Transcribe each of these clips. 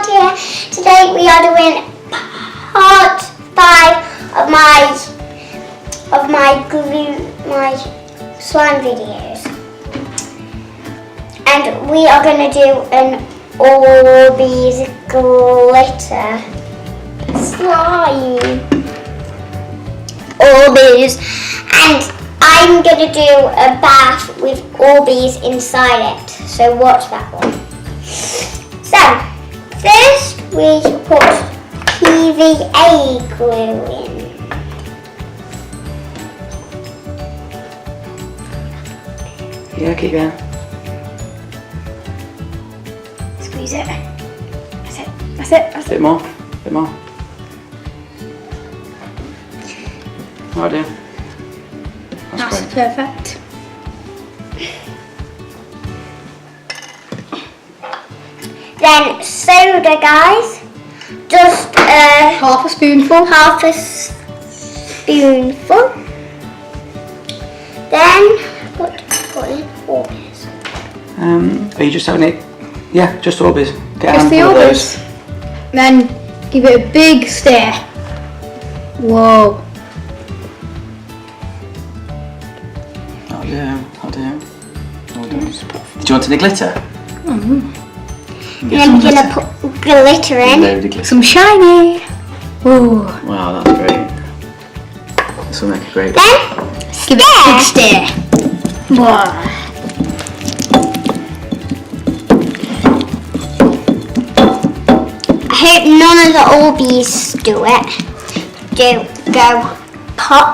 here. Today we are doing part 5 of my slime videos, and we are going to do an ORBEEZ glitter slime. ORBEEZ, and I'm going to do a bath with ORBEEZ inside it, so watch that one. So, first we put PVA glue in. Yeah, keep going. Squeeze it. That's it. That's it. That's A bit more. A bit more. Oh dear. That's great. Perfect. Then soda, guys. Just half a spoonful. Half a spoonful. Then put in ORBEEZ. Are you just having it? Yeah, just ORBEEZ. Get Just the a handful of those. ORBEEZ. Then give it a big stir. Whoa. Oh dear. Oh dear. Oh dear. Do you want any glitter? And then we're going to put glitter in. Load of glitter. Some shiny. Ooh. Wow, that's great. This will make a great. Then Give it a big stir. Whoa. I hope none of the ORBEEZ do it. Go pop.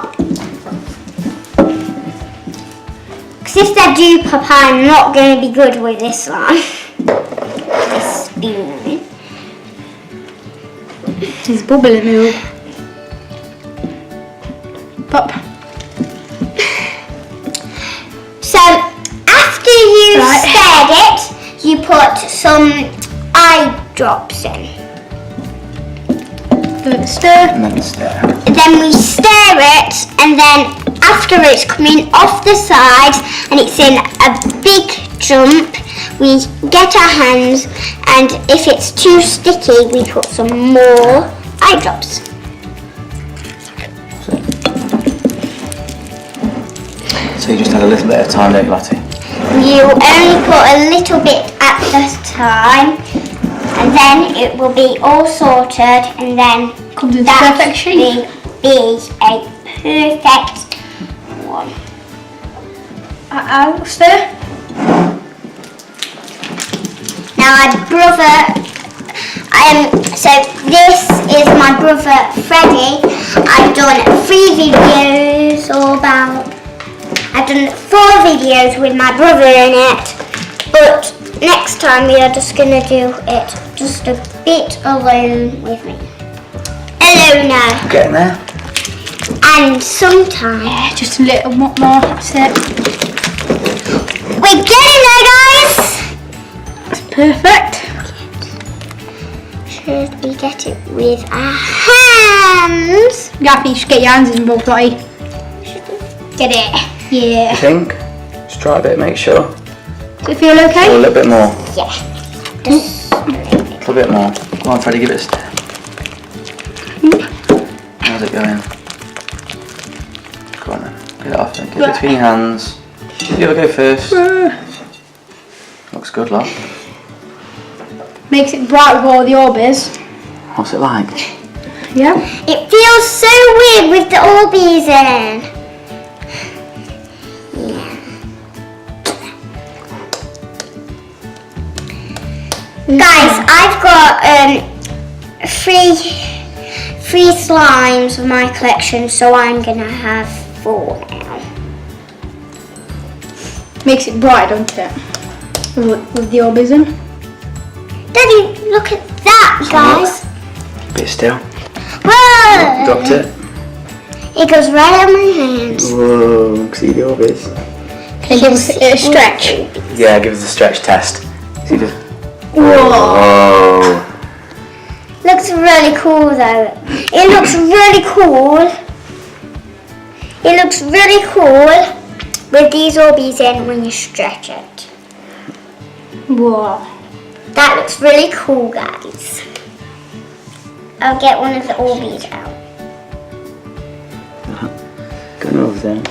Because if they do pop, I'm not going to be good with this one. This spoon. It's bubbling milk. Pop. So after you stirred it, you put some eye drops in. Give it a stir. And then stir. Then we stir it, and then after it's coming off the sides and it's in a big jump, we get our hands, and if it's too sticky, we put some more eye drops. So you just had a little bit of time, don't you, Lottie? You only put a little bit at the time, and then it will be all sorted, and then Comes into that perfect shape. will be a perfect one. I'll stir. Now my brother, so this is my brother Freddie. I've done 3 videos I've done 4 videos with my brother in it, but next time we are just going to do it just a bit alone with me. Alone now. Getting there. And sometimes Yeah, just a little more. That's it. we're getting there, guys. That's perfect. Should we get it with our hands? Gaffy, just get your hands involved, Lottie. Get it. Yeah. You think? Just try a bit, make sure. Does it feel okay? Or a little bit more. Yeah. Just a A little bit more. Come on, Freddie, give it a stir. How's it going? Go on then. Get it off then. Get it between your hands. You ever go first? Looks good, love. Makes it bright with all the ORBEEZ. What's it like? Yeah. It feels so weird with the ORBEEZ in. Yeah. Guys, I've got 3 slimes of my collection, so I'm gonna have 4 now. Makes it bright, don't it? With the ORBEEZ in. Daddy, look at that, guys. Bit still. Whoa! Dropped it. It goes right on my hands. Whoa, see the ORBEEZ. Can you give us a stretch? Yeah, give us a stretch test. See the. Whoa. Whoa. Looks really cool though. It looks really cool. It looks really cool with these ORBEEZ in when you stretch it. Whoa. That looks really cool, guys. I'll get one of the ORBEEZ out. Good move there.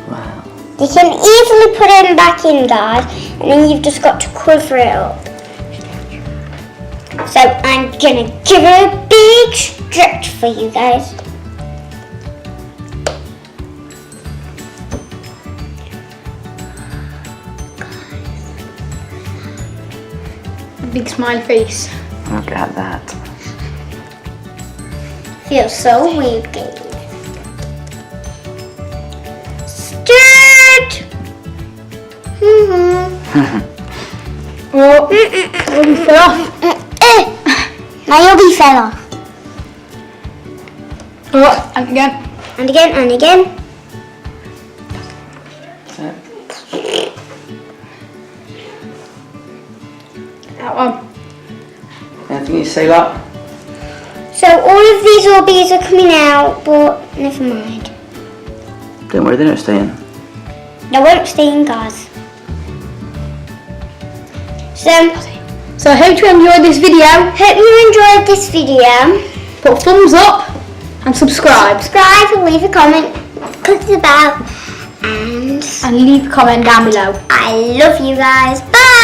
Wow. You can easily put them back in, guys, and then you've just got to cover it up. So I'm gonna give it a big stretch for you guys. Big smiley face. Look at that. Feels so weird, guys. Stretch. Oh, you fell off. My ORBEEZ fell off. Oh, and again. And again, and again. That one. Anything you say, Lot? So all of these ORBEEZ are coming out, but never mind. Don't worry, they don't stay in. They won't stay in, guys. So I hope you enjoyed this video. hope you enjoyed this video. Put a thumbs up and subscribe. Subscribe and leave a comment. Click the bell. And And leave a comment down below. I love you guys. Bye.